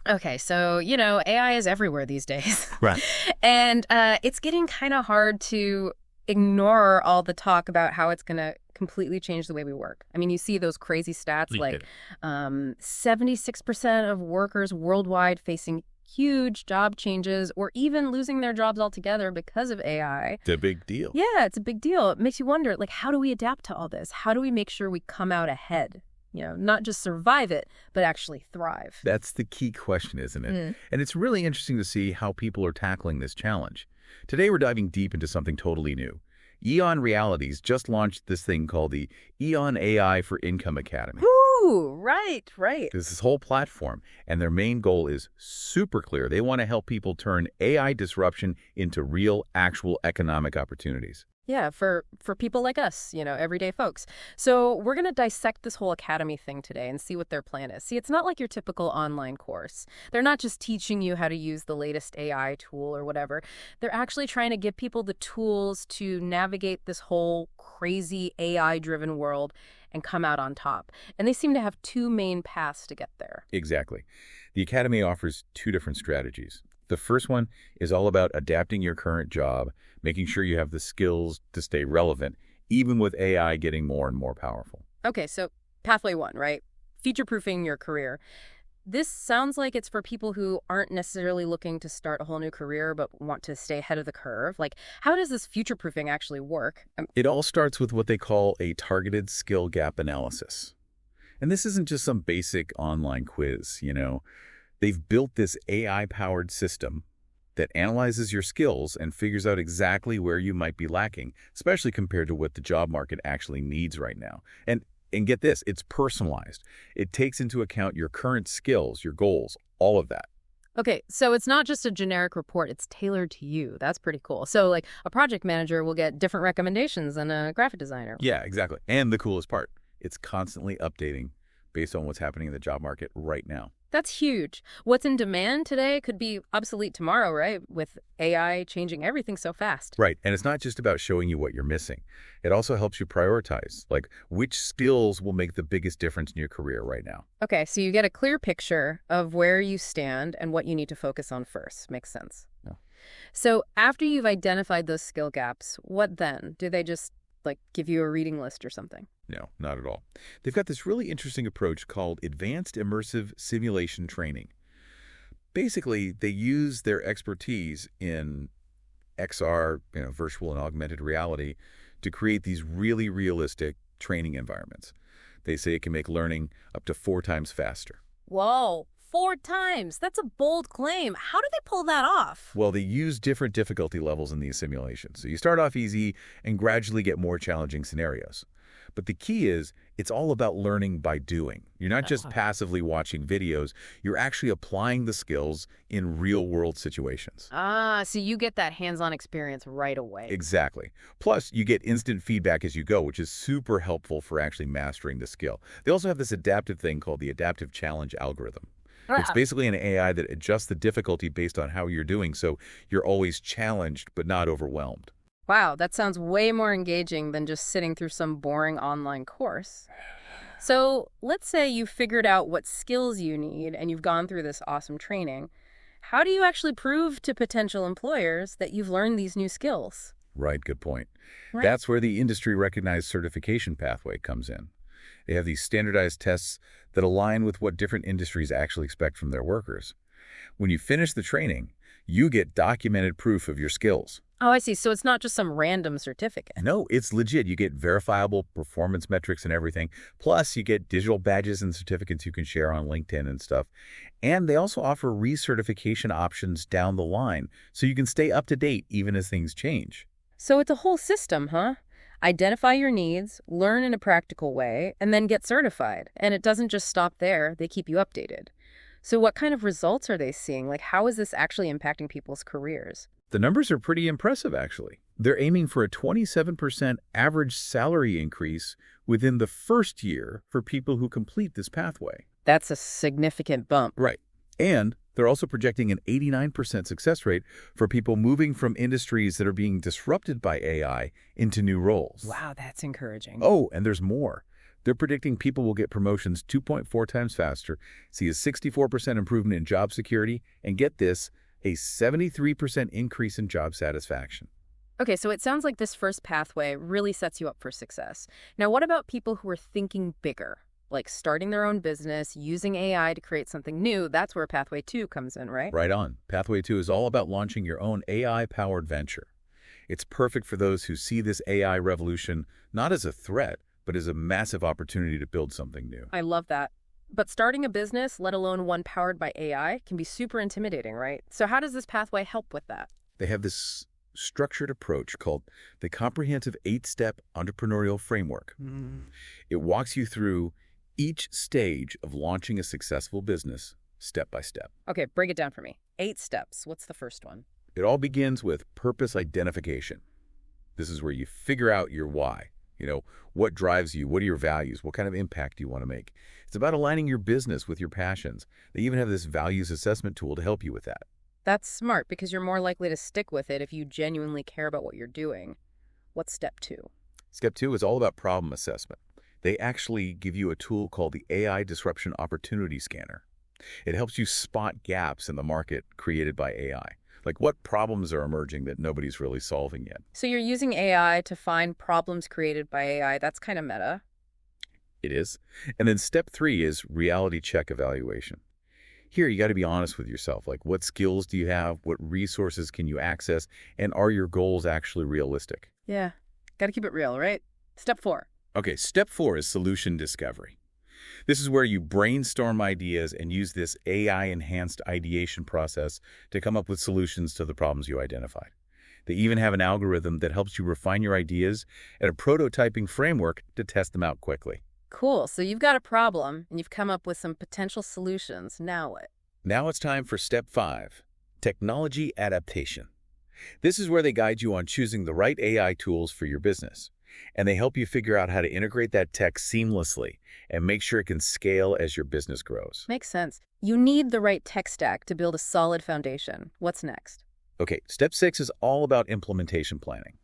Okay, so, AI is everywhere these days. Right. And it's getting kind of hard to ignore all the talk about how it's going to completely change the way we work. I mean, you see those crazy stats Please like 76% of workers worldwide facing huge job changes or even losing their jobs altogether because of AI. It's a big deal. Yeah, it's a big deal. It makes you wonder, like, how do we adapt to all this? How do we make sure we come out ahead? Not just survive it, but actually thrive. That's the key question, isn't it? Mm. And it's really interesting to see how people are tackling this challenge. Today, we're diving deep into something totally new. EON Realities just launched this thing called the EON AI for Income Academy. Ooh, right. There's this whole platform, and their main goal is super clear. They want to help people turn AI disruption into real, actual economic opportunities. Yeah, for people like us, everyday folks. So we're going to dissect this whole academy thing today and see what their plan is. See, it's not like your typical online course. They're not just teaching you how to use the latest AI tool or whatever. They're actually trying to give people the tools to navigate this whole crazy AI-driven world and come out on top. And they seem to have two main paths to get there. Exactly. The Academy offers two different strategies. The first one is all about adapting your current job, making sure you have the skills to stay relevant, even with AI getting more and more powerful. Okay, so pathway one, right? Future-proofing your career. This sounds like it's for people who aren't necessarily looking to start a whole new career, but want to stay ahead of the curve. Like, how does this future-proofing actually work? It all starts with what they call a targeted skill gap analysis. And this isn't just some basic online quiz, They've built this AI-powered system that analyzes your skills and figures out exactly where you might be lacking, especially compared to what the job market actually needs right now. And get this, it's personalized. It takes into account your current skills, your goals, all of that. Okay, so it's not just a generic report, it's tailored to you. That's pretty cool. So, like, a project manager will get different recommendations than a graphic designer. Yeah, exactly. And the coolest part, it's constantly updating based on what's happening in the job market right now. That's huge. What's in demand today could be obsolete tomorrow, right? With AI changing everything so fast. Right. And it's not just about showing you what you're missing. It also helps you prioritize, like which skills will make the biggest difference in your career right now. Okay, so you get a clear picture of where you stand and what you need to focus on first. Makes sense. Yeah. So after you've identified those skill gaps, what then? Do they just give you a reading list or something? No, not at all. They've got this really interesting approach called advanced immersive simulation training. Basically, they use their expertise in XR, virtual and augmented reality, to create these really realistic training environments. They say it can make learning up to 4 times faster. Whoa, 4 times. That's a bold claim. How do they pull that off? Well, they use different difficulty levels in these simulations. So you start off easy and gradually get more challenging scenarios. But the key is, it's all about learning by doing. You're not just passively watching videos, you're actually applying the skills in real-world situations. So you get that hands-on experience right away. Exactly. Plus, you get instant feedback as you go, which is super helpful for actually mastering the skill. They also have this adaptive thing called the adaptive challenge algorithm. It's basically an AI that adjusts the difficulty based on how you're doing, so you're always challenged but not overwhelmed. Wow, that sounds way more engaging than just sitting through some boring online course. So let's say you figured out what skills you need and you've gone through this awesome training. How do you actually prove to potential employers that you've learned these new skills? Right, good point. Right. That's where the industry-recognized certification pathway comes in. They have these standardized tests that align with what different industries actually expect from their workers. When you finish the training, you get documented proof of your skills. Oh, I see. So it's not just some random certificate. No, it's legit. You get verifiable performance metrics and everything. Plus, you get digital badges and certificates you can share on LinkedIn and stuff. And they also offer recertification options down the line, so you can stay up to date even as things change. So it's a whole system, huh? Identify your needs, learn in a practical way, and then get certified. And it doesn't just stop there. They keep you updated. So what kind of results are they seeing? How is this actually impacting people's careers? The numbers are pretty impressive, actually. They're aiming for a 27% average salary increase within the first year for people who complete this pathway. That's a significant bump. Right. And they're also projecting an 89% success rate for people moving from industries that are being disrupted by AI into new roles. Wow, that's encouraging. Oh, and there's more. They're predicting people will get promotions 2.4 times faster, see a 64% improvement in job security, and get this, a 73% increase in job satisfaction. Okay, so it sounds like this first pathway really sets you up for success. Now, what about people who are thinking bigger, like starting their own business, using AI to create something new? That's where pathway 2 comes in, right? Right on. Pathway 2 is all about launching your own AI-powered venture. It's perfect for those who see this AI revolution not as a threat, but as a massive opportunity to build something new. I love that. But starting a business, let alone one powered by AI, can be super intimidating, right? So how does this pathway help with that? They have this structured approach called the Comprehensive 8-Step Entrepreneurial Framework. It walks you through each stage of launching a successful business, step by step. Okay, break it down for me. 8 steps. What's the first one? It all begins with purpose identification. This is where you figure out your why. What drives you? What are your values? What kind of impact do you want to make? It's about aligning your business with your passions. They even have this values assessment tool to help you with that. That's smart because you're more likely to stick with it if you genuinely care about what you're doing. What's step 2? Step 2 is all about problem assessment. They actually give you a tool called the AI Disruption Opportunity Scanner. It helps you spot gaps in the market created by AI. Like what problems are emerging that nobody's really solving yet. So you're using AI to find problems created by AI. That's kind of meta. It is. And then step 3 is reality check evaluation. Here, you got to be honest with yourself. Like, what skills do you have? What resources can you access? And are your goals actually realistic? Yeah, got to keep it real, right? Step 4. Okay, step 4 is solution discovery. This is where you brainstorm ideas and use this AI-enhanced ideation process to come up with solutions to the problems you identified. They even have an algorithm that helps you refine your ideas and a prototyping framework to test them out quickly. Cool. So you've got a problem, and you've come up with some potential solutions. Now what? Now it's time for step 5, technology adaptation. This is where they guide you on choosing the right AI tools for your business. And they help you figure out how to integrate that tech seamlessly and make sure it can scale as your business grows. Makes sense. You need the right tech stack to build a solid foundation. What's next? Okay, step 6 is all about implementation planning.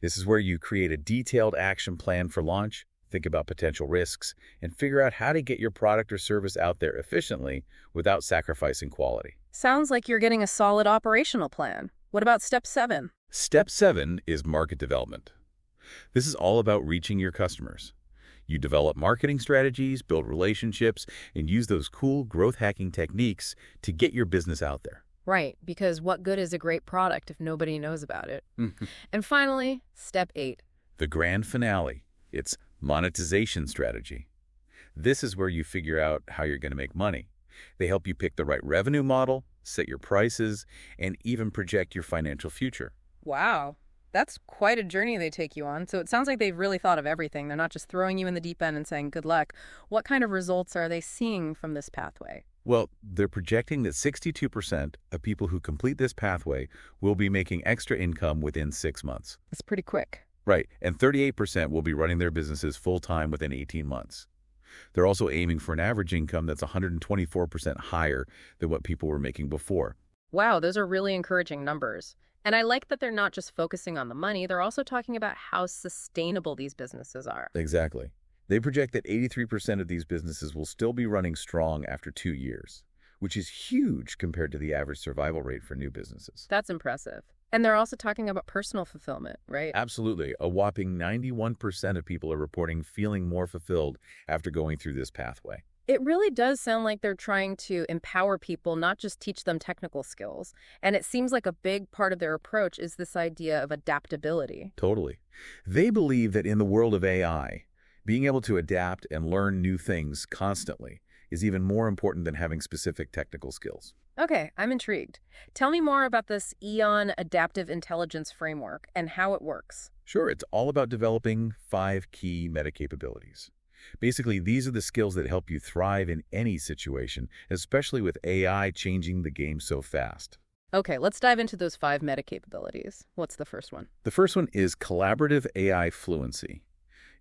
This is where you create a detailed action plan for launch, think about potential risks, and figure out how to get your product or service out there efficiently without sacrificing quality. Sounds like you're getting a solid operational plan. What about step 7? Step 7 is market development. This is all about reaching your customers. You develop marketing strategies, build relationships, and use those cool growth hacking techniques to get your business out there. Right, because what good is a great product if nobody knows about it? And finally, step 8. The grand finale. It's monetization strategy. This is where you figure out how you're going to make money. They help you pick the right revenue model, set your prices, and even project your financial future. Wow. That's quite a journey they take you on. So it sounds like they've really thought of everything. They're not just throwing you in the deep end and saying, good luck. What kind of results are they seeing from this pathway? Well, they're projecting that 62% of people who complete this pathway will be making extra income within 6 months. That's pretty quick. Right, and 38% will be running their businesses full-time within 18 months. They're also aiming for an average income that's 124% higher than what people were making before. Wow, those are really encouraging numbers. And I like that they're not just focusing on the money, they're also talking about how sustainable these businesses are. Exactly. They project that 83% of these businesses will still be running strong after 2 years, which is huge compared to the average survival rate for new businesses. That's impressive. And they're also talking about personal fulfillment, right? Absolutely. A whopping 91% of people are reporting feeling more fulfilled after going through this pathway. It really does sound like they're trying to empower people, not just teach them technical skills. And it seems like a big part of their approach is this idea of adaptability. Totally. They believe that in the world of AI, being able to adapt and learn new things constantly is even more important than having specific technical skills. Okay, I'm intrigued. Tell me more about this EON Adaptive Intelligence Framework and how it works. Sure, it's all about developing 5 key meta capabilities. Basically, these are the skills that help you thrive in any situation, especially with AI changing the game so fast. Okay, let's dive into those 5 meta capabilities. What's the first one? The first one is collaborative AI fluency.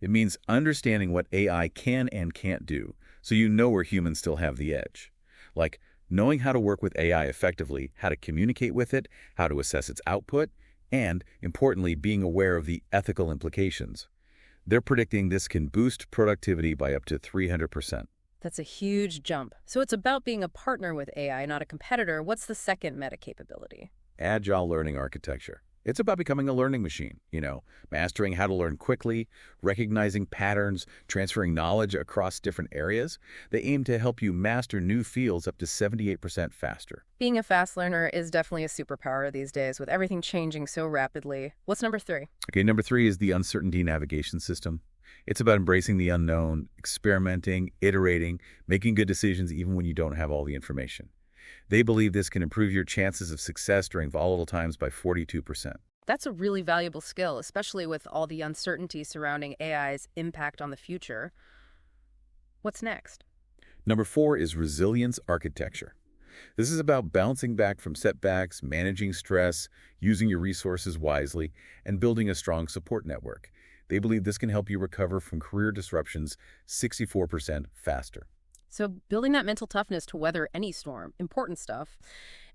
It means understanding what AI can and can't do, so you know where humans still have the edge. Like knowing how to work with AI effectively, how to communicate with it, how to assess its output, and, importantly, being aware of the ethical implications. They're predicting this can boost productivity by up to 300%. That's a huge jump. So it's about being a partner with AI, not a competitor. What's the second meta capability? Agile learning architecture. It's about becoming a learning machine, mastering how to learn quickly, recognizing patterns, transferring knowledge across different areas. They aim to help you master new fields up to 78% faster. Being a fast learner is definitely a superpower these days with everything changing so rapidly. What's number 3? Okay, number 3 is the uncertainty navigation system. It's about embracing the unknown, experimenting, iterating, making good decisions even when you don't have all the information. They believe this can improve your chances of success during volatile times by 42%. That's a really valuable skill, especially with all the uncertainty surrounding AI's impact on the future. What's next? Number 4 is resilience architecture. This is about bouncing back from setbacks, managing stress, using your resources wisely, and building a strong support network. They believe this can help you recover from career disruptions 64% faster. So building that mental toughness to weather any storm, important stuff.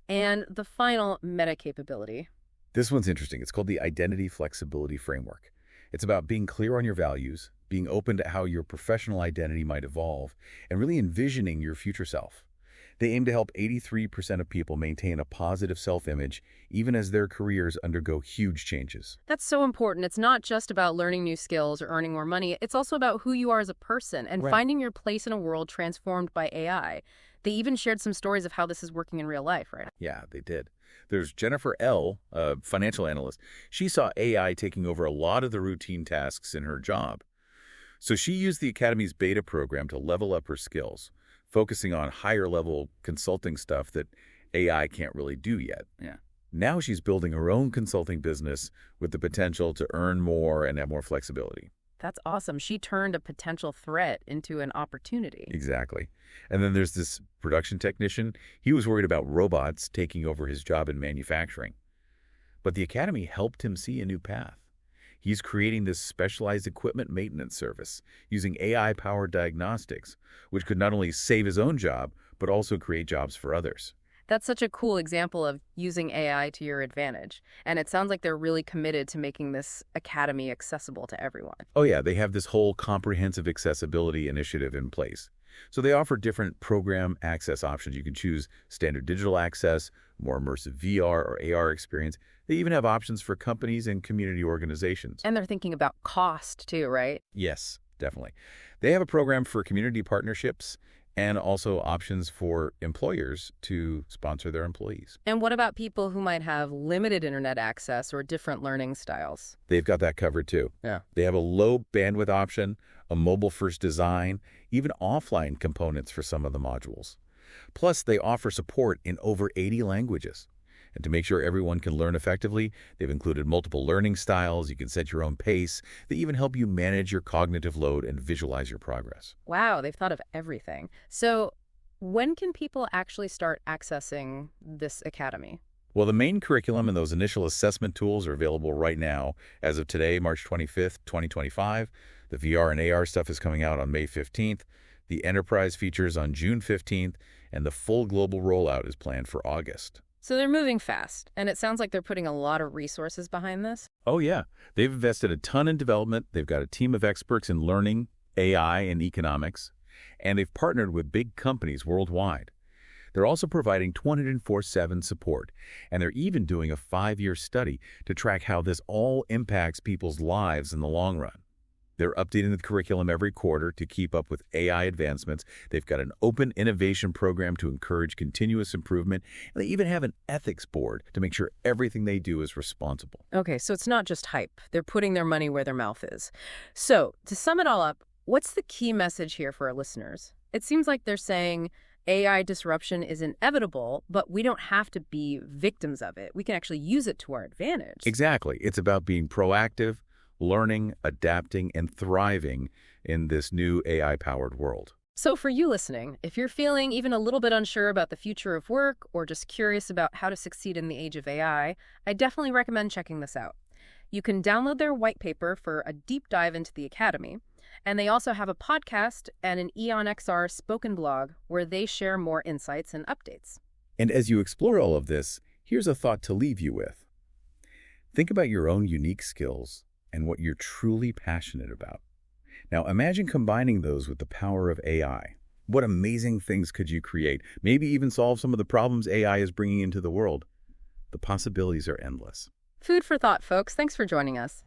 And the final meta capability. This one's interesting. It's called the Identity Flexibility Framework. It's about being clear on your values, being open to how your professional identity might evolve, and really envisioning your future self. They aim to help 83% of people maintain a positive self-image, even as their careers undergo huge changes. That's so important. It's not just about learning new skills or earning more money. It's also about who you are as a person and Right. finding your place in a world transformed by AI. They even shared some stories of how this is working in real life, right? Yeah, they did. There's Jennifer L., a financial analyst. She saw AI taking over a lot of the routine tasks in her job. So she used the Academy's beta program to level up her skills, focusing on higher-level consulting stuff that AI can't really do yet. Yeah. Now she's building her own consulting business with the potential to earn more and have more flexibility. That's awesome. She turned a potential threat into an opportunity. Exactly. And then there's this production technician. He was worried about robots taking over his job in manufacturing. But the Academy helped him see a new path. He's creating this specialized equipment maintenance service using AI-powered diagnostics, which could not only save his own job, but also create jobs for others. That's such a cool example of using AI to your advantage. And it sounds like they're really committed to making this academy accessible to everyone. Oh yeah, they have this whole comprehensive accessibility initiative in place. So they offer different program access options. You can choose standard digital access, more immersive VR or AR experience. They even have options for companies and community organizations. And they're thinking about cost too, right? Yes, definitely. They have a program for community partnerships and also options for employers to sponsor their employees. And what about people who might have limited internet access or different learning styles? They've got that covered too. Yeah. They have a low bandwidth option, a mobile-first design, even offline components for some of the modules. Plus, they offer support in over 80 languages. And to make sure everyone can learn effectively, they've included multiple learning styles. You can set your own pace. They even help you manage your cognitive load and visualize your progress. Wow, they've thought of everything. So when can people actually start accessing this academy? Well, the main curriculum and those initial assessment tools are available right now. As of today, March 25th, 2025. The VR and AR stuff is coming out on May 15th. The enterprise features on June 15th, and the full global rollout is planned for August. So they're moving fast, and it sounds like they're putting a lot of resources behind this. Oh, yeah. They've invested a ton in development. They've got a team of experts in learning, AI, and economics, and they've partnered with big companies worldwide. They're also providing 24/7 support, and they're even doing a 5-year study to track how this all impacts people's lives in the long run. They're updating the curriculum every quarter to keep up with AI advancements. They've got an open innovation program to encourage continuous improvement, and they even have an ethics board to make sure everything they do is responsible. Okay, so it's not just hype. They're putting their money where their mouth is. So to sum it all up, what's the key message here for our listeners? It seems like they're saying AI disruption is inevitable, but we don't have to be victims of it. We can actually use it to our advantage. Exactly. It's about being proactive, learning, adapting, and thriving in this new AI-powered world. So for you listening, if you're feeling even a little bit unsure about the future of work or just curious about how to succeed in the age of AI, I definitely recommend checking this out. You can download their white paper for a deep dive into the Academy, and they also have a podcast and an EON XR spoken blog where they share more insights and updates. And as you explore all of this, here's a thought to leave you with. Think about your own unique skills and what you're truly passionate about. Now, imagine combining those with the power of AI. What amazing things could you create? Maybe even solve some of the problems AI is bringing into the world. The possibilities are endless. Food for thought, folks. Thanks for joining us.